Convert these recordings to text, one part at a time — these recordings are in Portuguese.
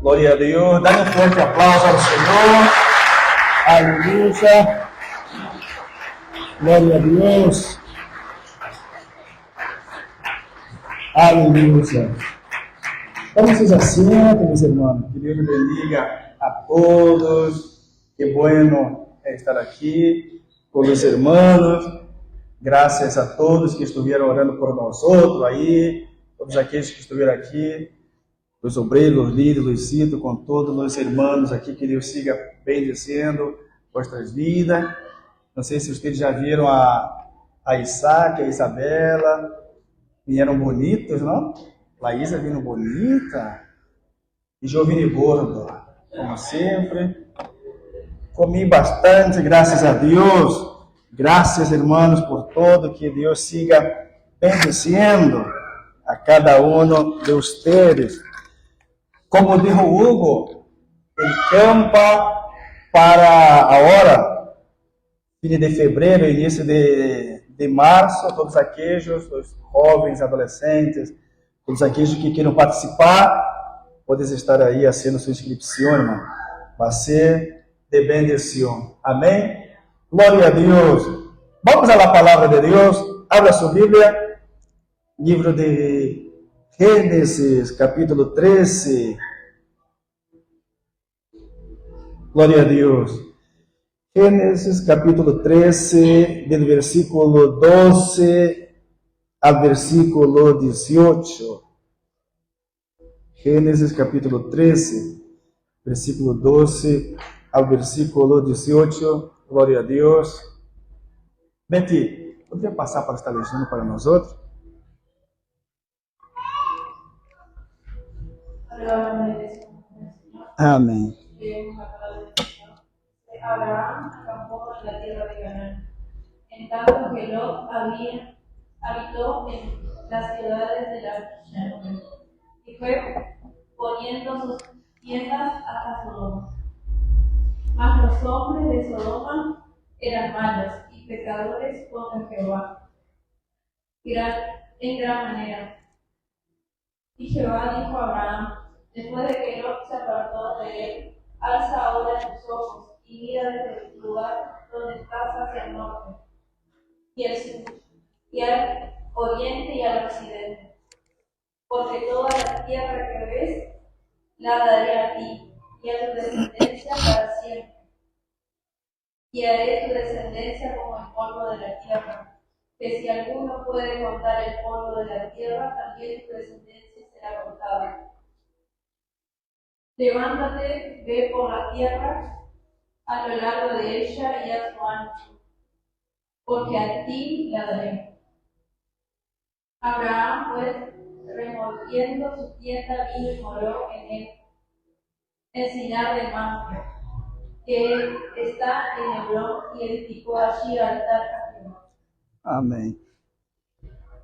Glória a Deus. Dá um forte aplauso ao Senhor. Aleluia. Glória a Deus. Aleluia. Vamos vocês assentam, meus irmãos. Que Deus bendiga a todos. Que bueno estar aqui com os irmãos. Graças a todos que estiveram orando por nós outros aí, todos aqueles que estiveram aqui, os obreiros, os líderes, Luizito, com todos os irmãos aqui, que Deus siga bendecendo vossas vidas. Não sei se vocês já viram a Isaac, a Isabela, vieram bonitos, não? Laísa vindo bonita, e Jovine gordo, como sempre. Comi bastante, graças a Deus. Graças, irmãos, por todo, que Deus siga bendecendo a cada um de vocês. Como dijo Hugo, ele campa para agora, fim de fevereiro, início de março, todos aqueles, os jovens, adolescentes, todos aqueles que queiram participar, podem estar aí fazendo sua inscrição, irmão. Vai ser de bendição. Amém? Glória a Deus. Vamos à palavra de Deus. Abra sua Bíblia. Livro de Gênesis, capítulo 13. Glória a Deus. Gênesis, capítulo 13, do versículo 12 ao versículo 18. Gênesis, capítulo 13, versículo 12 ao versículo 18. Glória a Deus. Betty, poderia passar para estar lendo para nós outros? Amém. Abraham acampó en la tierra de Canaán, en tanto que Lot habitó en las ciudades de las llanuras, y fue poniendo sus tiendas hasta Sodoma. Mas los hombres de Sodoma eran malos y pecadores contra Jehová, en gran manera. Y Jehová dijo a Abraham, después de que Lot se apartó de él, alza ahora tus ojos y mira desde el lugar donde estás hacia el norte, y al sur, y al oriente y al occidente, porque toda la tierra que ves la daré a ti y a tu descendencia para siempre. Y haré tu descendencia como el polvo de la tierra, que si alguno puede contar el polvo de la tierra, también tu descendencia será contada. Levántate, ve por la tierra a lo largo de ella y a su ancho, porque a ti la daré. Abraham, pues, removiendo su tienda, vino y moró en Sinar de Mamre, que está en Hebrón, y edificó allí altar a Jehová. Amém.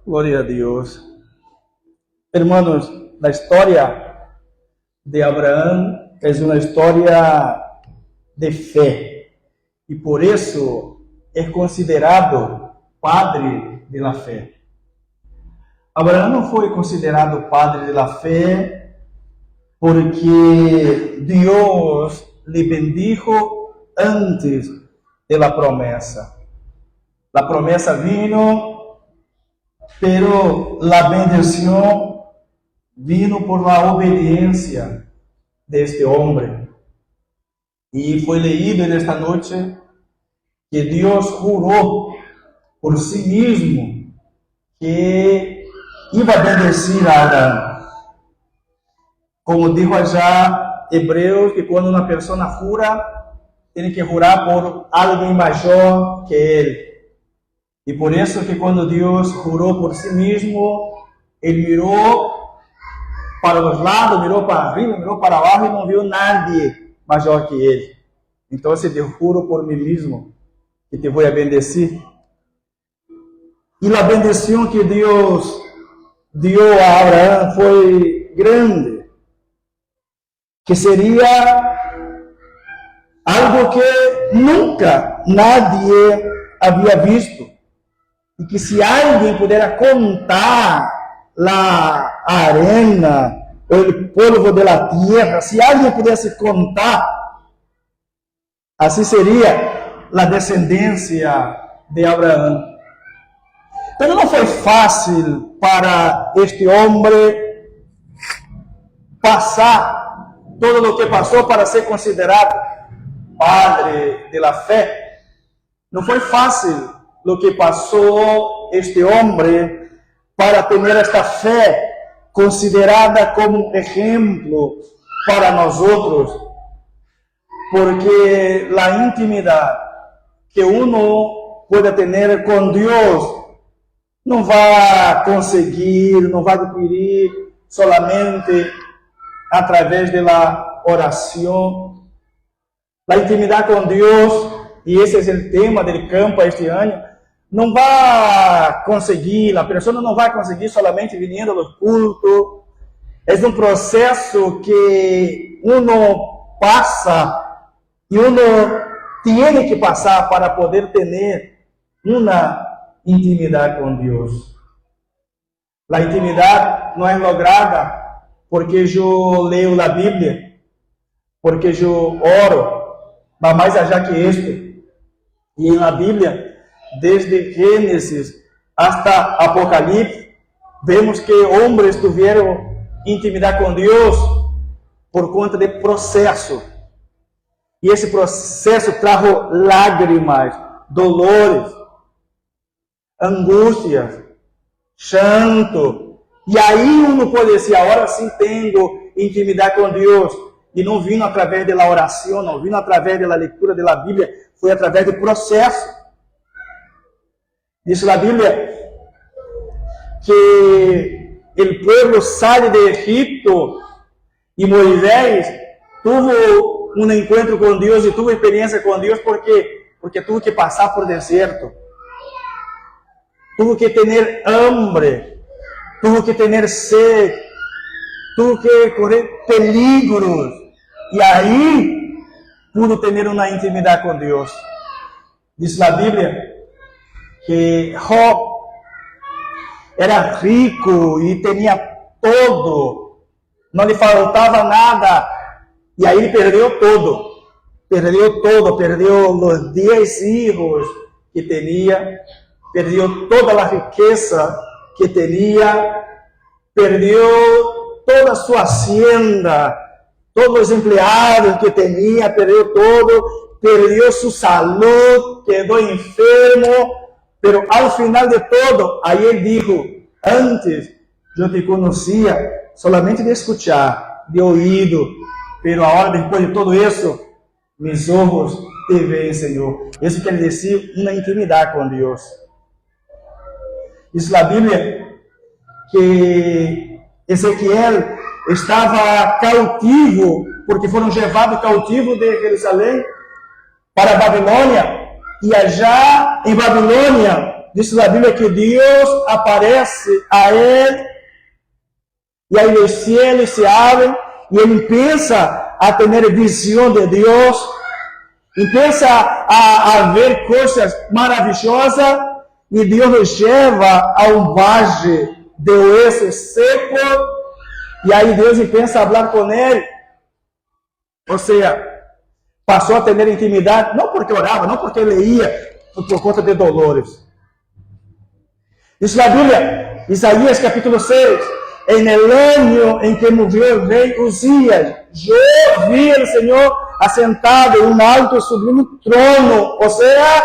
Glória a Deus. Hermanos, la história de Abraão é uma história de fé, e por isso é considerado padre de la fé. Abraão não foi considerado padre de la fé porque Deus lhe bendijo antes de la promessa. La promessa vino, pero la bendición vino por la obediencia de este hombre. E foi leído nesta noite que Deus jurou por si mesmo que iba a bendecir a Abraão. Como dijo allá Hebreus, que quando uma pessoa jura, tem que jurar por alguém maior que ele. E por isso que quando Deus jurou por si mesmo, ele mirou para os lados, mirou para arriba, mirou para baixo e não viu nadie maior que ele. Então, se eu juro por mim mesmo que te vou a bendecir. E a bendição que Deus deu a Abraão foi grande, que seria algo que nunca nadie havia visto. E que se alguém pudera contar a arena, el polvo de la tierra. Si alguien pudesse contar, assim seria a descendência de Abraão. Pero não foi fácil para este homem passar todo o que passou para ser considerado padre de la fé. Não foi fácil o que passou este homem para ter esta fé considerada como exemplo para nós outros, porque a intimidade que uno pode ter com Deus não vai conseguir, não vai adquirir solamente através da oração. A intimidade com Deus, e esse é o tema do campo este ano, não vai conseguir, a pessoa não vai conseguir solamente vindo aos cultos. É um processo que uno passa e uno tem que passar para poder ter uma intimidade com Deus. A intimidade não é lograda porque eu leio a Bíblia, porque eu oro, mas mais allá que isto. E na Bíblia, desde Gênesis hasta Apocalipse, vemos que homens tiveram intimidade com Deus por conta de processo. E esse processo trajo lágrimas, dolores, angústias, chanto. E aí uno pode dizer, agora sim tenho intimidade com Deus. E não vindo através da oração, não vindo através da leitura da Bíblia, foi através do processo. Diz a Bíblia que o povo sai de Egipto e Moisés tuvo um encontro com Deus e tuvo experiência com Deus porque tuvo que passar por deserto, tuvo que ter hambre, tuvo que ter sede, tuvo que correr peligros e aí pudo ter uma intimidade com Deus. Diz a Bíblia que Job era rico e tinha todo, não lhe faltava nada, e aí ele perdeu todo, perdeu os 10 filhos que tinha, perdeu toda a riqueza que tinha, perdeu toda a sua hacienda, todos os empregados que tinha, perdeu todo, perdeu sua saúde, quedou enfermo. Pero ao final de todo, aí ele disse, antes eu te conhecia solamente de escuchar, de ouído, pero agora depois de todo isso, meus olhos te veem, Senhor. Isso quer dizer uma intimidade com Deus. Diz a Bíblia que Ezequiel estava cautivo, porque foram levados cativos de Jerusalém para a Babilônia. E já em Babilônia, diz a Bíblia que Deus aparece a ele, e aí os céus se abrem, e ele pensa a ter visão de Deus, e pensa a ver coisas maravilhosas, e Deus nos leva a um vale de osso seco, e aí Deus pensa a falar com ele, ou seja, passou a ter intimidade, não porque orava, não porque leia, por conta de dolores. Diz a Bíblia, Isaías capítulo 6, en el año en que morreu o rei Uzias, eu vi o Senhor assentado em um alto e sublime trono, ou seja,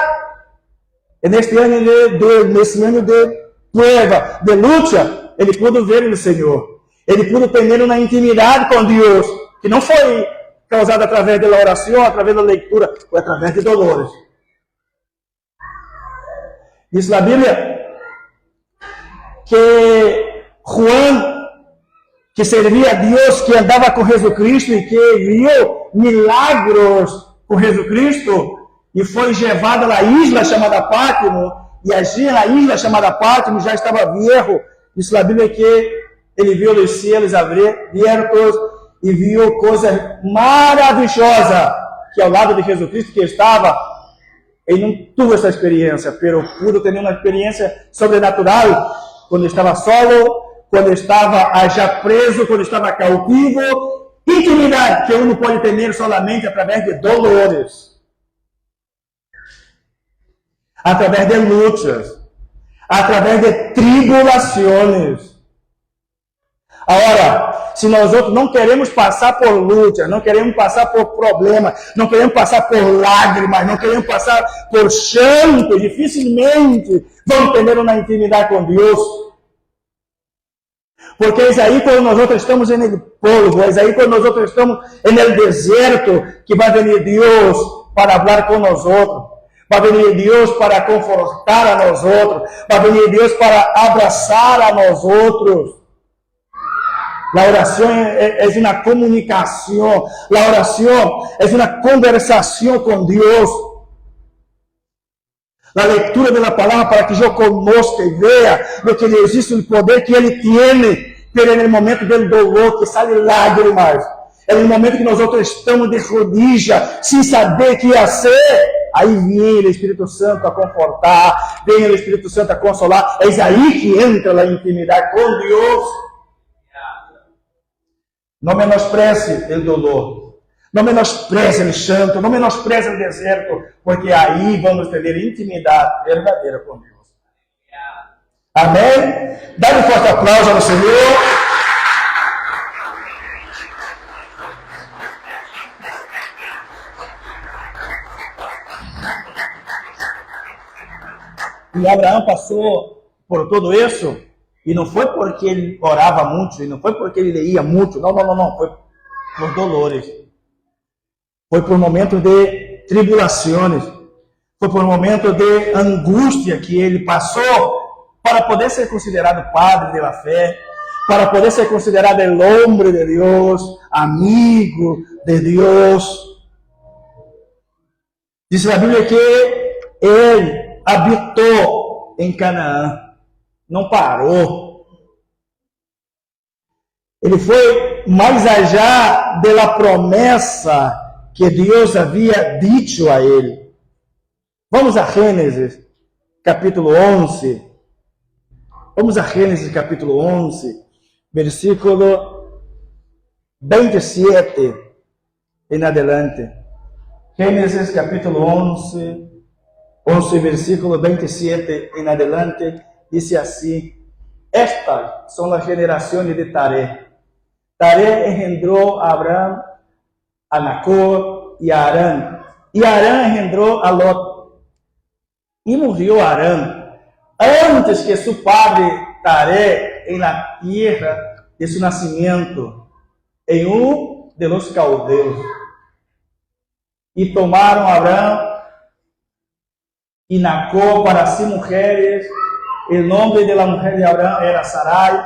neste ano de prueba, de luta, ele pôde ver o Senhor. Ele pôde ter uma intimidade com Deus, que não foi causada através da oração, através da leitura, foi através de dolores. Diz a Bíblia que Juan, que servia a Deus, que andava com Jesus Cristo e que viu milagros com Jesus Cristo, e foi levado à isla chamada Pátimo, e allí na isla chamada Pátimo já estava viejo. Diz a Bíblia que ele viu os céus abertos e viu coisas maravilhosas, que ao lado de Jesus Cristo que estava, ele não teve essa experiência, mas pudo ter uma experiência sobrenatural, quando estava solo quando estava já preso, quando estava cautivo. Intimidade que uno pode ter solamente através de dolores, através de lutas, através de tribulações. Agora, se nós outros não queremos passar por lutas, não queremos passar por problemas, não queremos passar por lágrimas, não queremos passar por choro, dificilmente vamos ter uma intimidade com Deus. Porque é aí quando nós outros estamos no polvo, é aí quando nós outros estamos no deserto, que vai vir Deus para falar com nós outros. Vai vir Deus para confortar a nós outros. Vai vir Deus para abraçar a nós outros. A oração é uma comunicação. A oração é uma conversação com Deus. A leitura da palavra para que eu conozca e veja o que existe, o poder que Ele tem. Pero no momento do dolor, que sai lágrimas. É no momento que nós outros estamos de rodilha, sem saber o que ia ser. Aí vem o Espírito Santo a confortar, vem o Espírito Santo a consolar. É aí que entra a intimidade com Deus. Não menospreze o dolor. Não menospreze o chão, não menospreze o deserto, porque aí vamos ter intimidade verdadeira com Deus. Amém? Dá um forte aplauso ao Senhor. E Abraão passou por tudo isso, e não foi porque ele orava muito, e não foi porque ele leia muito, não, foi por dolores. Foi por momentos de tribulações, foi por momentos de angústia que ele passou para poder ser considerado padre da fé, para poder ser considerado el hombre de Deus, amigo de Deus. Diz a Bíblia que ele habitou em Canaã, não parou. Ele foi mais allá da promessa que Deus havia dito a ele. Vamos a Gênesis, capítulo 11. Vamos a Gênesis, capítulo 11, versículo 27 em adelante. Gênesis, capítulo 11, versículo 27 em adelante, diz assim: Estas são as gerações de Taré. Taré engendrou a Abrão, a Nacor e a Harã. E Harã engendrou a Lot. E morreu Harã antes que su padre Taré en la tierra de su nacimiento, en de los caldeos. Y tomaron a Abraham y Nacor para sí mujeres. El nombre de la mujer de Abraham era Sarai.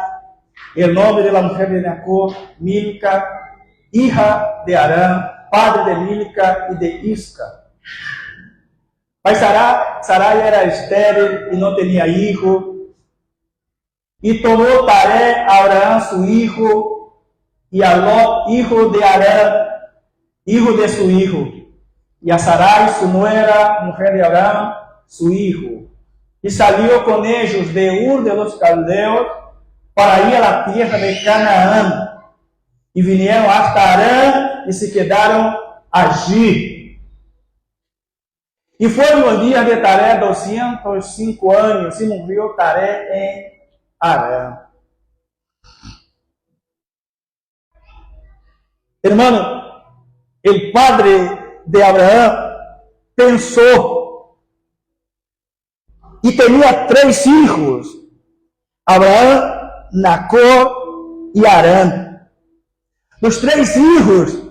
El nombre de la mujer de Nacor, Milca, hija de Harán, padre de Milca y de Isca. Mas Sarai era estéril e não tinha hijo. E tomou Taré a Abraham, su hijo, e a Lot, hijo de Harán, hijo de su hijo. E a Sarai, su nuera, mujer de Abraham, su hijo. E salió con ellos de Ur de los Caldeos para ir a la tierra de Canaán. E vinieron hasta Harán e se quedaron allí. E foram os dias de Taré 205 anos, e morreu Taré em Harã. Hermano, o padre de Abraão pensou e tinha 3 filhos: Abraão, Nacor e Harã. Os 3 filhos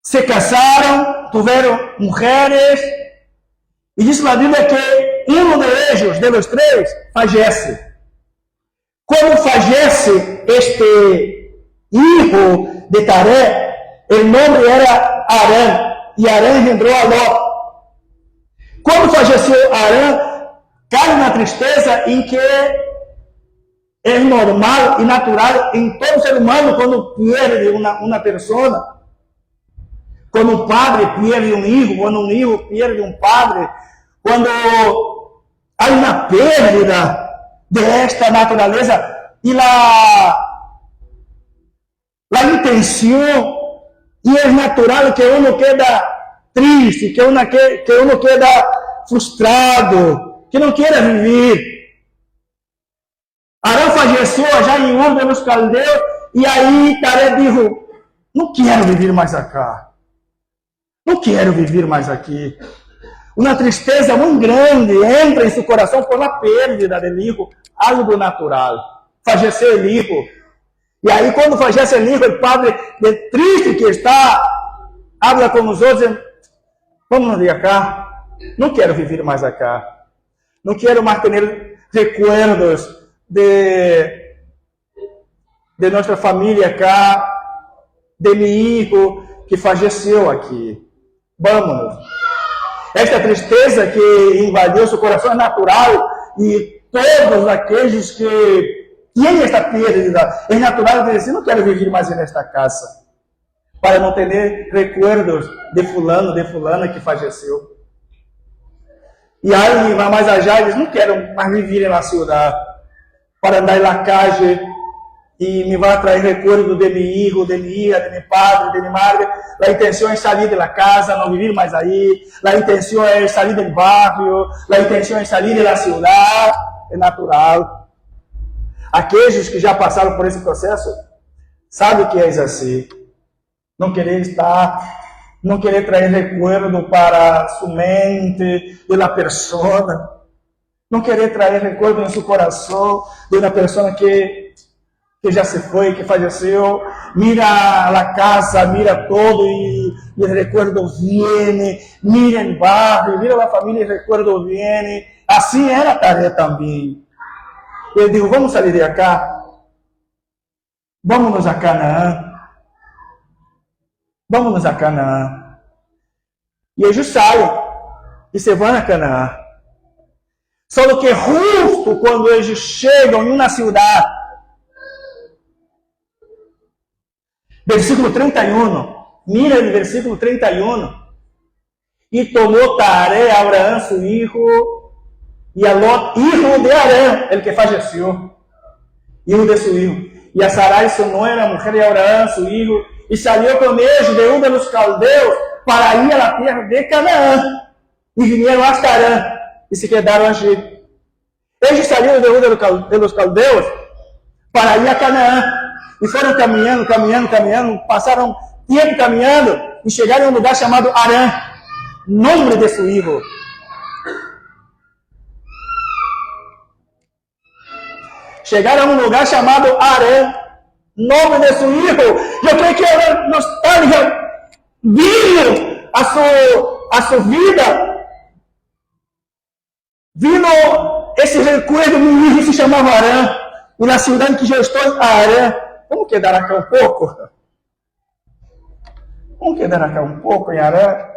se casaram, tiveram mulheres, e diz a Bíblia que um de los 3, falece. Quando falece este hijo de Taré, o nome era Harã, e Harã engendrou a Lot. Quando faleceu Harã, cai na tristeza em que é normal e natural em todo ser humano quando perde uma pessoa. Quando um padre perde um hijo, quando um hijo perde um padre, quando há uma perda de esta naturaleza y la intención, y es natural que uno queda triste, que uno queda frustrado, que no quiera vivir. Arão falleceu já em Ur de los Caldeos, e aí Taré dijo, não quero viver mais acá. Não quero viver mais aqui. Uma tristeza muito grande entra em seu coração por a perda do filho, algo natural. Falleceu o filho. E aí, quando fallece o filho, o padre, de triste que está, habla com os outros, vamos de acá. Não quero viver mais acá. Não quero mais ter recuerdos de nossa família acá, de meu filho que falleceu aqui. Vamos. Esta tristeza que invadiu seu coração é natural, e todos aqueles que têm esta perda, é natural dizer, não quero viver mais nesta casa, para não ter recuerdos de fulana que falleceu. E alguém vai mais allá e diz, não quero mais viver na cidade, para andar na calle, e me vai trazer recuerdo de meu filho, de minha hija, de meu padre, de minha madre. A intenção é sair da casa, não viver mais aí. A intenção é sair do barrio. A intenção é sair da cidade. É natural. Aqueles que já passaram por esse processo sabem que é assim. Não querer estar, não querer trazer recuerdo para sua mente de uma pessoa, não querer trazer recuerdo em seu coração de uma pessoa que já se foi, que faleceu. Mira a casa, mira todo e o recuerdo viene, mira o barrio, mira a família e o recuerdo viene. Assim era Taré também. Ele disse, vamos sair de acá, vamos a Canaã, vamos a Canaã. E eles saem e se vão a Canaã. Só que justo quando eles chegam em uma cidade, versículo 31, mira el versículo 31. E tomou Taré a Abraão, su hijo, e a Lot, hijo de Arán, el que falleció, hijo de su hijo, e a Sarai, su nuera, mujer de Abraão, su hijo, e salió con ellos de de los caldeos para ir a la tierra de Canaã, e vinieron hasta Arán, e se quedaram allí. Eles saíram de los caldeos para ir a Canaã, e foram caminhando, passaram tempo caminhando, e chegaram a um lugar chamado Arã, nome de seu filho. Chegaram a um lugar chamado Arã, nome de seu filho. Eu creio que a nostalgia vino a sua vida, vino esse recuerdo. Meu filho se chamava Arã, e na cidade que eu estou, Arã. Vamos quedar aqui um pouco? Vamos quedar aqui um pouco em Arã?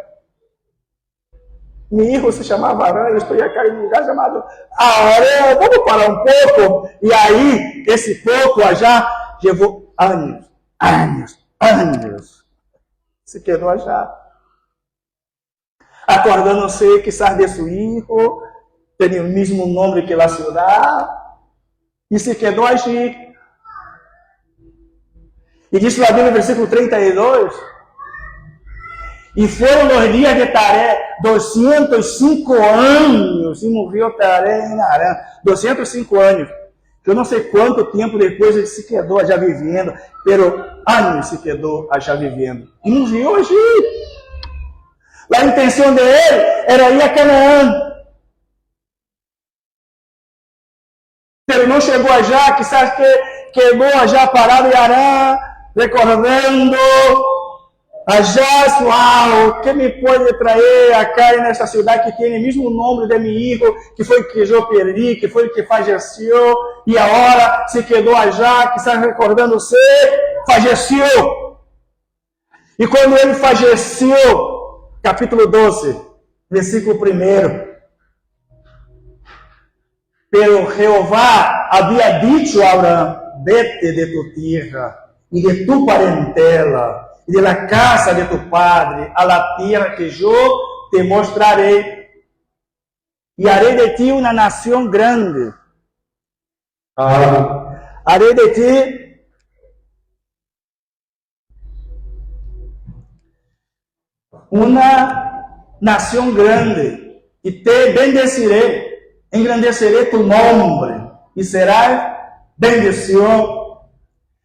Meu filho se chamava Arã, eu estou aqui em um lugar chamado Arã. Vamos parar um pouco? E aí, esse pouco já levou anos. Se quedou já. Acordando-se que sai de seu filho, tem o mesmo nome que a cidade, e se quedou allí. E diz lá no versículo 32, e foram nos dias de Taré 205 anos, e morreu Taré em Arã. 205 anos. Eu não sei quanto tempo depois ele se quedou já vivendo, pero anos se quedou já vivendo. E morreu hoje. A intenção dele era ir a Canaã. Pero não chegou a já, que sabe que quedou já parado em Arã, recordando, allá, uau, que me pode trazer acá nesta cidade que tem o mesmo nome de meu filho, que foi que eu perdi, que foi que faleceu, e agora se quedou allá, que está recordando-se, faleceu. E quando ele faleceu, capítulo 12, versículo 1, pero Jeová havia dito a Abraão, vete de tu tierra, e de tu parentela, e de la casa de tu padre, a la tierra que eu te mostrarei, e harei de ti uma nação grande, Haré de ti una nación grande y te bendeciré, engrandeceré tu nombre y serás bendición.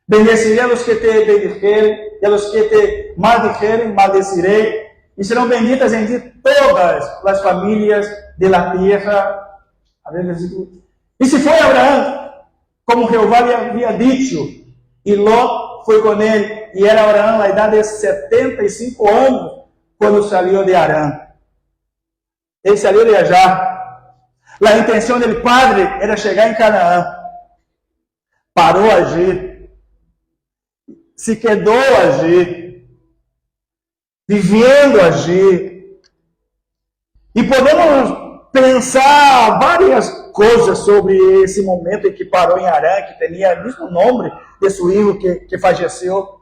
Bendeciré a los que te bendijeren y a los que te maldijeren, maldeciré. Y serán benditas en ti todas las familias de la tierra. A ver, versículo. Y se fue Abraham, como Jehová le había dicho, y Lot fue con él, y era Abraham la edad de 75 años cuando salió de Harán. Él salió de allá. La intención del padre era llegar en Canaán. Paró allí. Se quedó allí. Viviendo allí. E podemos pensar várias coisas sobre esse momento em que parou em Harã, que tinha o mesmo nome de seu filho que faleceu.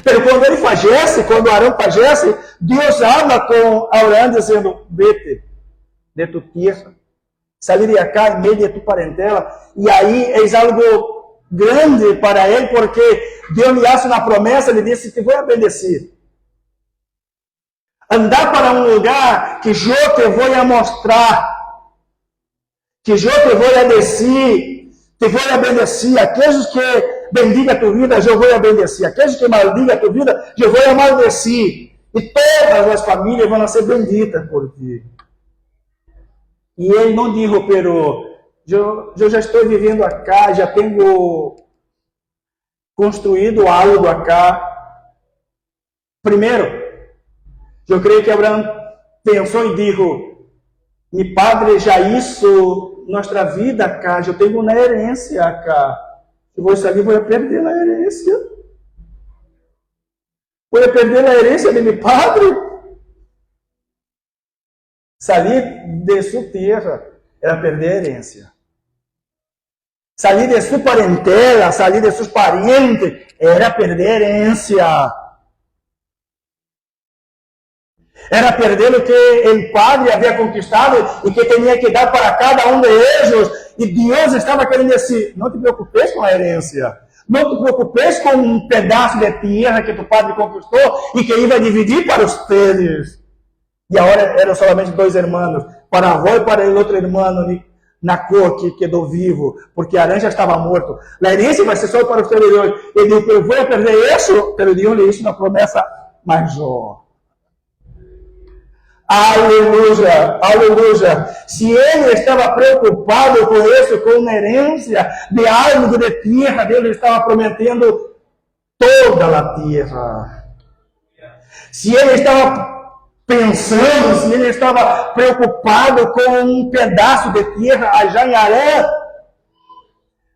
Mas quando ele falece, quando Harã falece, Deus habla com Abraham dizendo: vete de tu tierra, salir de acá em meio de tu parentela. E aí é algo grande para ele, porque Deus lhe hace uma promessa, ele disse: te vou bendecir. Andar para um lugar que eu te vou mostrar, que eu te vou decir, te vou bendecir. Aqueles que bendiga a tua vida, eu vou bendecir. Aqueles que maldiga a tua vida, eu vou maldecir. E todas as famílias vão ser benditas por ti. E ele não disse, pero eu já estou vivendo acá, já tenho construído algo acá. Primeiro, eu creio que Abraão pensou e disse: meu padre já hizo nossa vida acá, eu tenho uma herência acá. Se vou sair, vou perder a herência. Vou perder a herência de meu padre. Salir de sua terra era perder a herência. Salir de sua parentela, salir de seus parentes, era perder a herência. Era perder o que o padre havia conquistado e que tinha que dar para cada um de eles. E Deus estava querendo dizer: não te preocupes com a herência. Não te preocupes com um pedaço de terra que tu padre conquistou e que ia dividir para os teus. E agora eram somente 2 irmãos, para a avó e para o outro irmão na cor que quedou vivo, porque Harã já estava morto. A herência vai ser só para os teus. Ele disse: eu vou perder isso, pero Deus lhe hizo uma promessa maior. Aleluia, aleluia. Se ele estava preocupado com isso, com uma herência de algo de terra, Deus estava prometendo toda a terra. Se ele estava pensando, se ele estava preocupado com um pedaço de terra allá em Harã,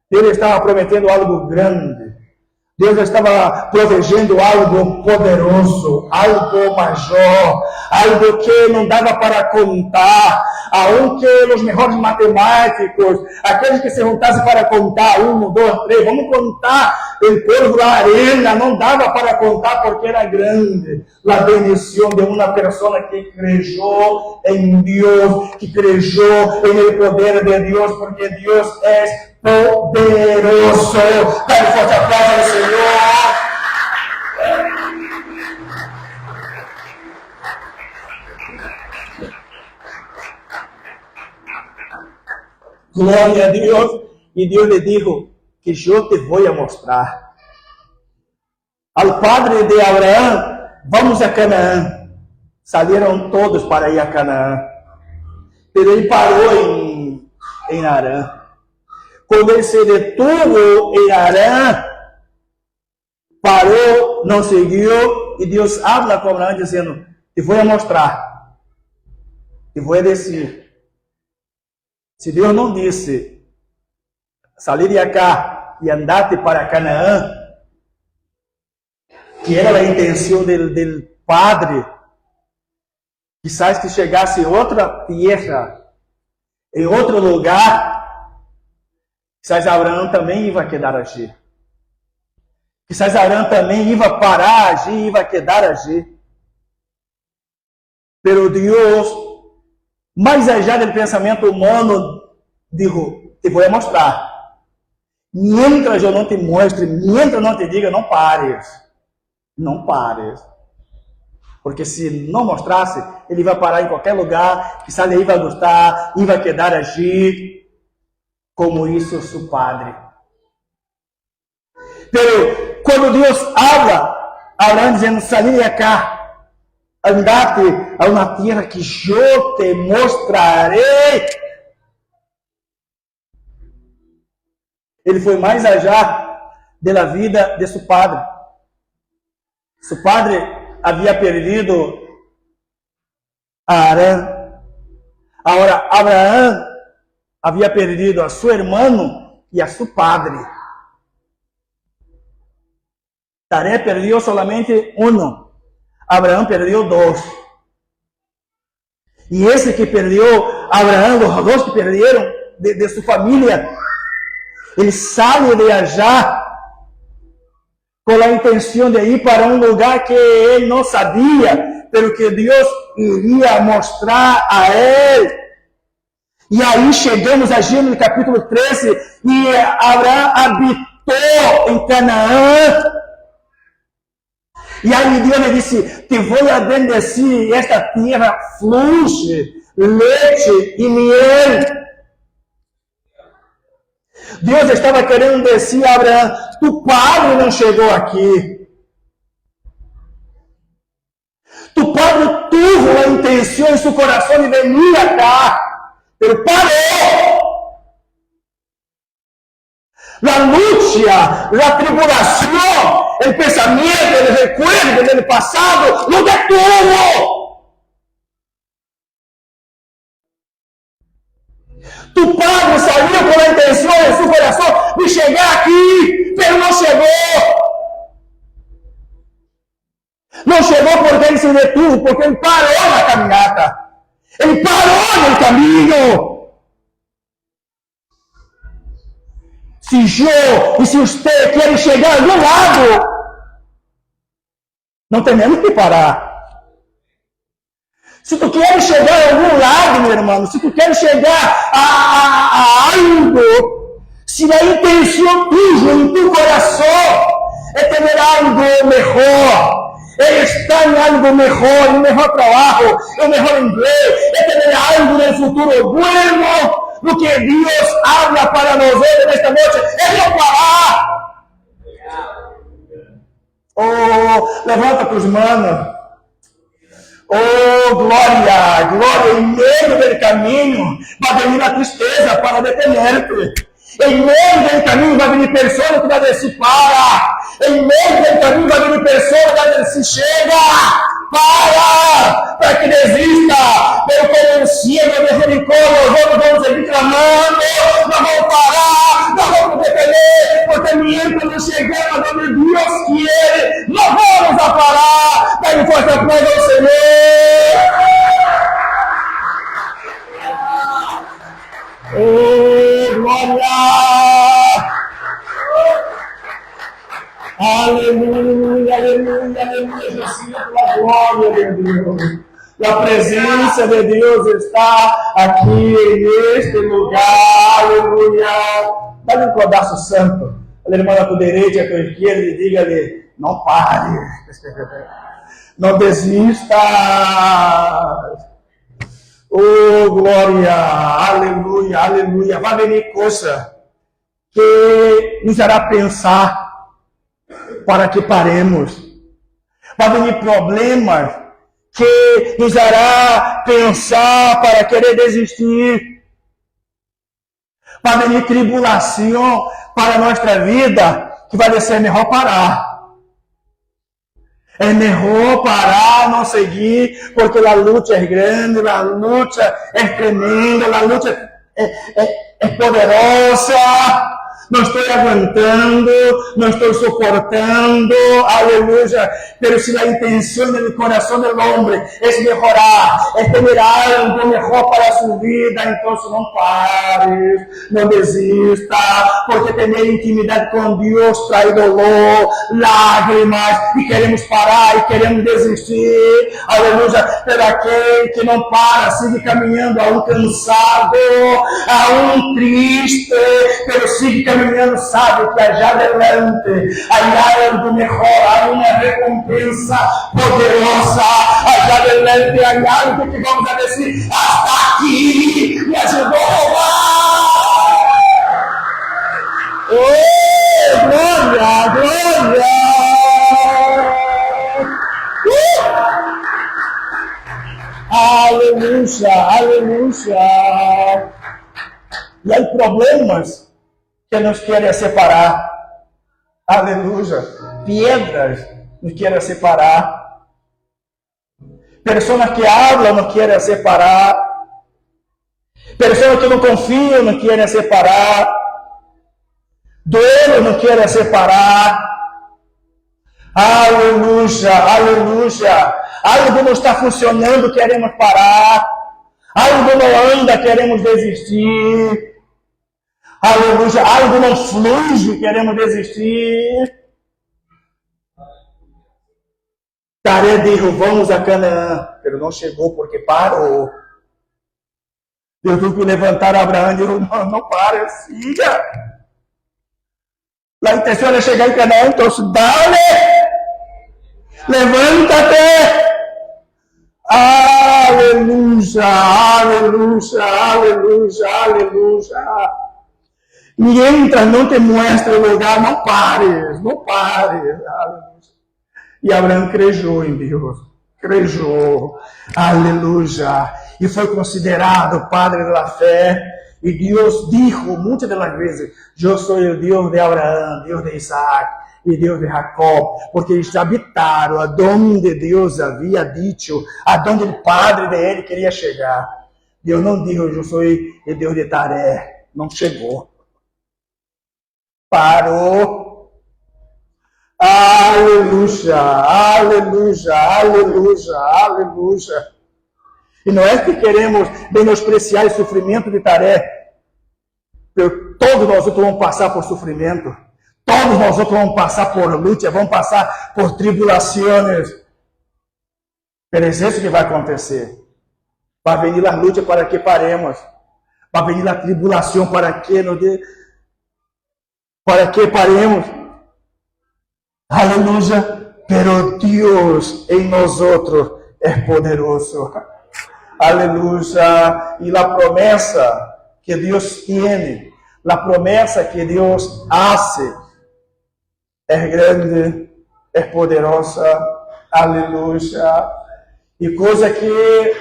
Deus estava prometendo algo grande. Deus estava protegendo algo poderoso, algo maior, algo que não dava para contar, aonde os melhores matemáticos, aqueles que se juntassem para contar, 1, 2, 3, vamos contar o polvo da arena, não dava para contar porque era grande. A bendição de uma pessoa que creyó em Deus, que creyó em el poder de Deus, porque Deus é poderoso. Dá um forte aplauso ao Senhor. Glória a Deus. E Deus lhe disse que eu te vou mostrar. Ao padre de Abraão, vamos a Canaã. Saíram todos para ir a Canaã. Pero ele parou em Harã. Quando ele se detuvo em Harã, parou, não seguiu, e Deus habla com Abraão dizendo: te vou mostrar, te vou dizer. Se Deus não disse, salir de acá e andate para Canaã, que era a intenção do Padre, quizás que chegasse outra terra, em outro lugar, quizás Abraão também ia quedar agir. Quizás Abraão também ia parar agir, ia quedar agir. Pero Deus, mais allá do pensamento humano, disse: te vou mostrar. Mientras eu não te mostre, mientras eu não te diga, não pares. Não pares. Porque se não mostrasse, ele vai parar em qualquer lugar, quizá ele vai gostar, e vai querer agir como isso seu padre. Pero quando Deus habla, Abraão dizendo, salí de acá, andate a uma terra que eu te mostrarei. Ele foi mais allá da vida de seu padre. Seu padre havia perdido a Arã. Agora, Abraão havia perdido a seu irmão e a seu padre. Taré perdió solamente uno. Abraão perdeu dois. E esse que perdeu, Abraão, os dois que perderam de sua família, ele sai de allá com a intenção de ir para um lugar que ele não sabia, pero que Deus iria mostrar a ele. E aí chegamos a Gênesis capítulo 13, e Abraão habitou em Canaã. E aí Deus lhe disse, te vou a bendecir, esta terra flui leite e miel. Deus estava querendo dizer a Abraão, tu padre não chegou aqui. Tu padre tuvo a intenção em seu coração de vir acá, pero parou. La lucha, la tribulación, el pensamiento, el recuerdo del pasado, lo detuvo. Tu padre saiu com a intenção em seu coração de chegar aqui, mas não chegou. Não chegou porque ele se detuvo, porque ele parou na caminhada. Ele parou no caminho. Se eu e se você querem chegar a algum lado, não temos que parar. Se tu queres chegar a algum lado, meu irmão, se tu queres chegar a algo, se a intenção tua em teu coração é ter algo melhor, é estar em algo melhor, em melhor trabalho, em melhor inglês, é ter algo no futuro bueno, do que Deus habla para nós nesta noite, é não parar. Oh, levanta tus manos. Oh, glória, glória, em meio do caminho vai vir a tristeza para deter-te. Em meio do caminho vai vir pessoas que vai dizer para. Em meio do caminho vai vir pessoas que vai dizer chega, para que desista. Pelo conhecia da misericórdia, vamos seguir clamando, não vamos parar, não vamos deter, porque mientras não chegamos onde Deus quer, não vamos a parar. Dá-me força para o Senhor. Oh, glória! Aleluia, aleluia, aleluia, Jesus, a glória de Deus. E a presença de Deus está aqui neste lugar, aleluia. Dá-lhe um pedaço santo. A irmã da tua direita, a tua esquerda, e diga-lhe, não pare, não desista. Oh, glória, aleluia, aleluia. Vai venir coisa que nos hará pensar para que paremos. Vai venir problemas que nos hará pensar para querer desistir. Vai venir tribulação para a nossa vida que vai ser melhor parar. É melhor parar, não seguir, porque a luta é grande, a luta é tremenda, a luta é poderosa. Não estou aguentando, não estou suportando, aleluia. Pero se a intenção do coração do homem é melhorar, é ter algo melhor para a sua vida, então não pares, não desista, porque ter intimidade com Deus traz dolor, lágrimas, e queremos parar, e queremos desistir, aleluia. Pero aquele que não para, sigue caminhando a um cansado, a um triste, pero sigue caminhando caminhando sabe que allá adelante, allá algo mejor, hay una recompensa poderosa, allá adelante hay algo que vamos a decir, hasta aquí me ayudó Jehová. ¡Oh, gloria, gloria! Aleluya, aleluya. E hay problemas que nos querem separar. Aleluya. Piedras nos querem separar. Pessoas que hablam nos querem separar. Pessoas que não confiam nos querem separar. Duelo nos querem separar. Aleluia, aleluia. Algo não está funcionando, queremos parar. Algo não anda, queremos desistir. Aleluia, algo não flui, queremos desistir. Taré disse, vamos a Canaã, mas não chegou porque parou. Deus teve que levantar Abraão e disse, não para, siga. A intenção é chegar em Canaã, então dale, levántate. Aleluia, aleluia, aleluia, aleluia. Mientras não te muestre o lugar, não pares, não pares. Aleluia. E Abraão crejou em Deus, crejou, aleluia. E foi considerado padre da fé. E Deus dijo muitas das vezes, eu sou o Deus de Abraão, Deus de Isaac e Deus de Jacob, porque eles habitaram aonde Deus havia dito, aonde o padre dele queria chegar. Deus não disse, eu sou o Deus de Taré, não chegou. Parou. Aleluia, aleluia, aleluia, aleluia. E não é que queremos menospreciar o sofrimento de Taré. Todos nós outros vamos passar por sofrimento. Todos nós outros vamos passar por luta, vamos passar por tribulações. Pero é isso que vai acontecer. Vai vir a luta para que paremos. Vai vir a tribulação para que paremos. Aleluia. Pero Deus em nós outros é poderoso. Aleluya. Y la promesa que Dios tiene, la promesa que Dios hace, es grande, es poderosa. Aleluya. Y cosa que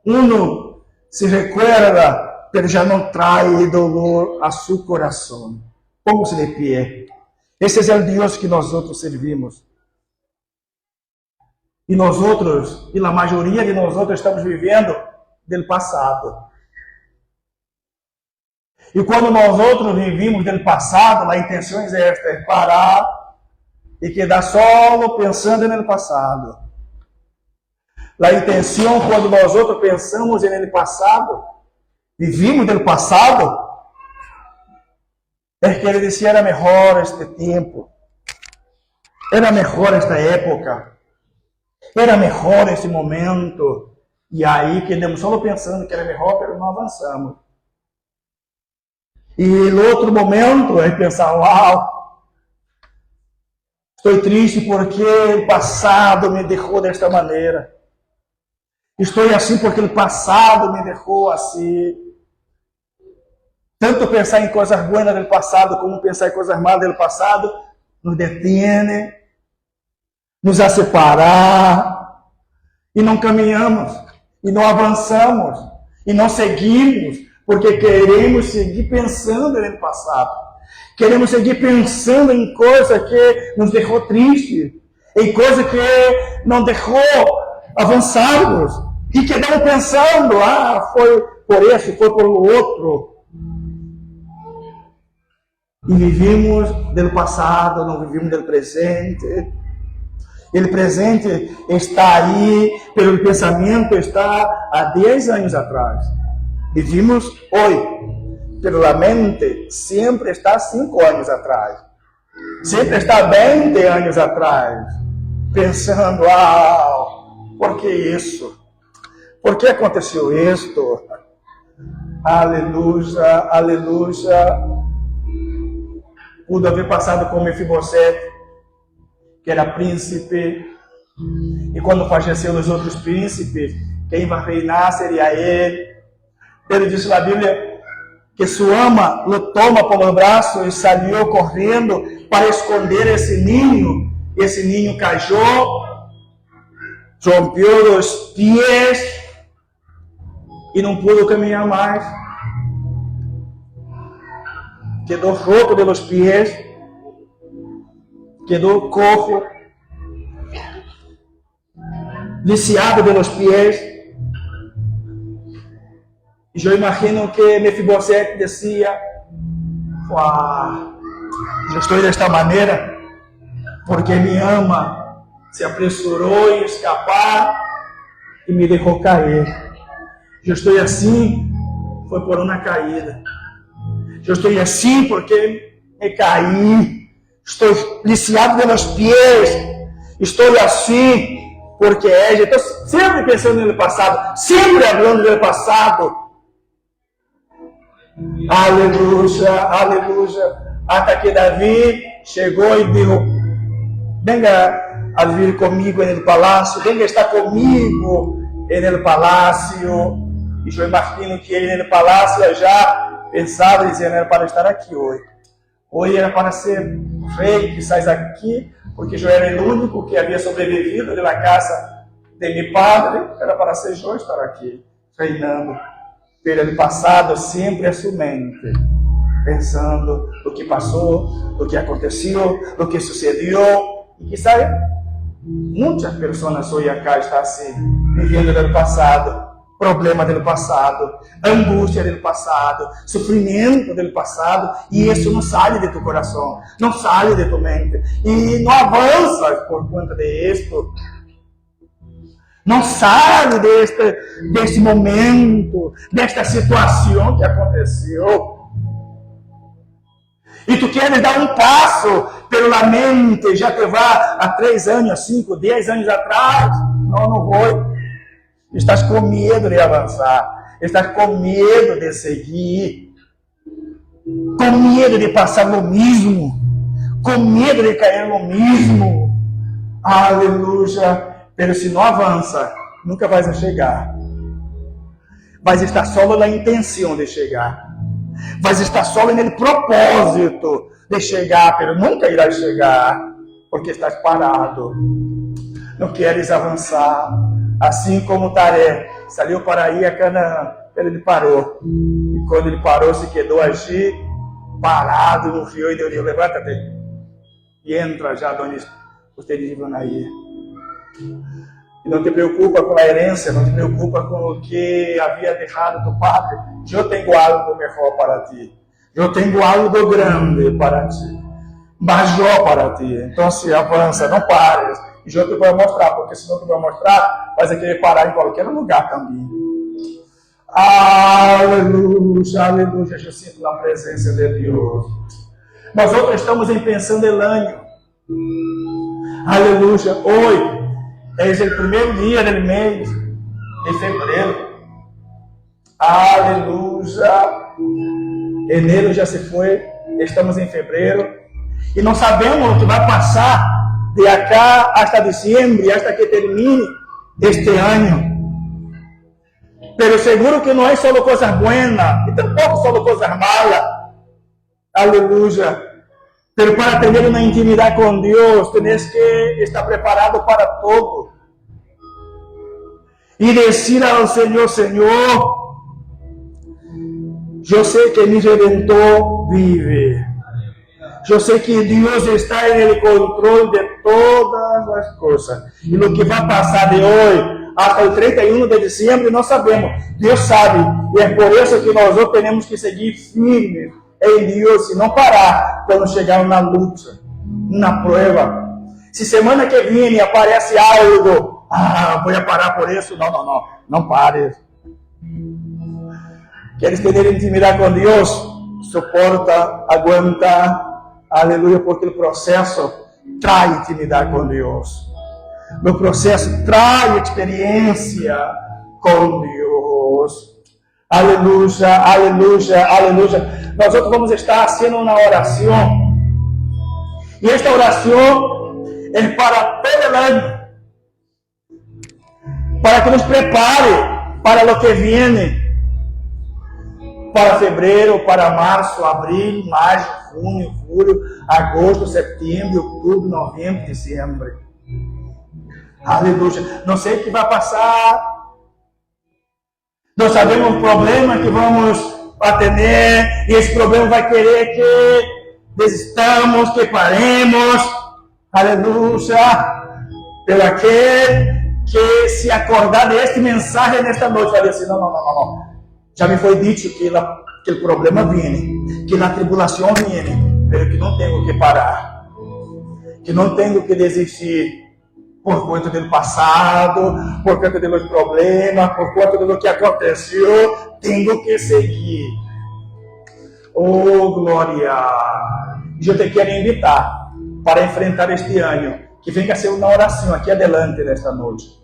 uno se recuerda, pero ya no trae dolor a su corazón. Póngase de pie. Esse é o Deus que nós outros servimos. E nós outros, e a maioria de nós outros estamos vivendo do passado. E quando nós outros vivimos do passado, a intenção é esta, é parar e quedar só pensando no passado. A intenção, quando nós outros pensamos no passado, vivimos do passado, é que ele disse, era melhor este tempo, era melhor esta época, era melhor esse momento. E aí quedamos só pensando que era melhor, mas não avançamos. E no outro momento é pensar, uau, estou triste porque o passado me deixou desta maneira. Estou assim porque o passado me deixou assim. Tanto pensar em coisas boas do passado, como pensar em coisas más do passado, nos detém, nos a separar, e não caminhamos, e não avançamos, e não seguimos, porque queremos seguir pensando no passado. Queremos seguir pensando em coisa que nos deixou triste, em coisa que não deixou avançarmos, e quedamos pensando, foi por esse, foi por outro. E vivimos do passado, não vivimos do presente. O presente está aí, pelo pensamento está há 10 anos atrás. Vivimos hoje, pela mente sempre está 5 anos atrás. Sempre está 20 anos atrás. Pensando, por que isso? Por que aconteceu isto? Aleluia, aleluia. pudo haver passado com Mefibosete, que era príncipe, e quando faleceu os outros príncipes, quem vai reinar seria ele. Ele disse na Bíblia que sua ama o toma pelo braço e saiu correndo para esconder esse ninho. Esse ninho caiu, rompeu os pés e não pôde caminhar mais. Quedou roto pelos pés, quedou cojo, viciado pelos pés. E eu imagino que Mefibosete dizia: eu estou desta maneira porque me ama, se apressurou em escapar e me deixou cair. Eu estou assim, foi por uma caída. Eu estou assim porque me caí. Estou viciado pelos pés. Estou assim porque eu estou sempre pensando no passado, sempre falando do passado. Aleluia, aleluia. Até que Davi chegou e disse: venga a vir comigo no palácio, venga estar comigo no palácio. E eu imagino que ele no palácio já pensava e dizia: não era para estar aqui hoje. Hoje era para ser rei, que sai aqui, porque eu era o único que havia sobrevivido da casa de meu padre. Era para ser eu estar aqui, reinando. Pelo passado, sempre a sua mente, pensando o que passou, o que aconteceu, o que sucedeu. E quizá muitas pessoas hoje acá estão assim, vivendo do passado, problema do passado, angústia do passado, sofrimento do passado, e isso não sai de tu coração, não sai de tu mente, e não avança por conta de isto. Não sai deste momento, desta situação que aconteceu. E tu queres dar um passo pela mente, já te vai há 3 anos, 5, 10 anos atrás. Não vou. Estás com medo de avançar. Estás com medo de seguir. Com medo de passar no mesmo. Com medo de cair no mesmo. Aleluia. Mas se não avança, nunca vais chegar. Vais estar só na intenção de chegar. Vais estar só no propósito de chegar, mas nunca irás chegar, porque estás parado. Não queres avançar. Assim como Taré saiu para ir a Canaã, ele parou. E quando ele parou, se quedou ali, parado no rio, e Deus: levanta-te e entra já onde vocês vão ir. E não te preocupa com a herência, não te preocupa com o que havia deixado do Padre. Eu tenho algo melhor para ti. Eu tenho algo grande para ti. Maior para ti. Então se avança, não pares. E eu te vou mostrar, porque se não te vou mostrar, vai querer parar em qualquer lugar também. Aleluia, aleluia. Eu sinto a presença de Deus. Nós outros estamos pensando em ano. Aleluia. Hoje é o primeiro dia do mês de fevereiro. Aleluia. Enero já se foi. Estamos em fevereiro. E não sabemos o que vai passar de acá hasta dezembro, hasta que termine este ano. Pero seguro que não é só coisas buenas, e tampouco só coisas malas. Aleluia. Pero para ter uma intimidade com Deus, tens que estar preparado para todo. E dizer ao Senhor: Senhor, eu sei que mi Redentor vive. Eu sei que Deus está no controle de todas as coisas. E o que vai passar de hoje até o 31 de dezembro, nós sabemos. Deus sabe. E é por isso que nós hoje temos que seguir firmes em Deus e não parar quando chegar na luta, na prova. Se semana que vem aparece algo, vou parar por isso. Não pare. Queres ter intimidade com Deus? Suporta, aguenta. Aleluia, porque o processo traz intimidade com Deus. O processo traz experiência com Deus. Aleluia, aleluia, aleluia. Nós outros vamos estar fazendo uma oração Y esta oración es para todo el año, para que nos prepare para lo que viene, para febrero, para março, abril, maio, junho, julio, agosto, setembro, outubro, novembro, dezembro. Aleluia. Não sei o que vai passar. Nós sabemos o problema que vamos ter, e esse problema vai querer que desistamos, que paremos. Aleluia. Pero aquele que se acordar deste mensagem nesta noite vai dizer, não. Já me foi dito que o problema vem, que a tribulação vem, pero que não tenho que parar, que não tenho que desistir por conta do passado, por conta dos problemas, por conta do que aconteceu, tenho que seguir. Oh, glória! Eu te quero invitar para enfrentar este ano, que venha a ser uma oração aqui adelante nesta noite.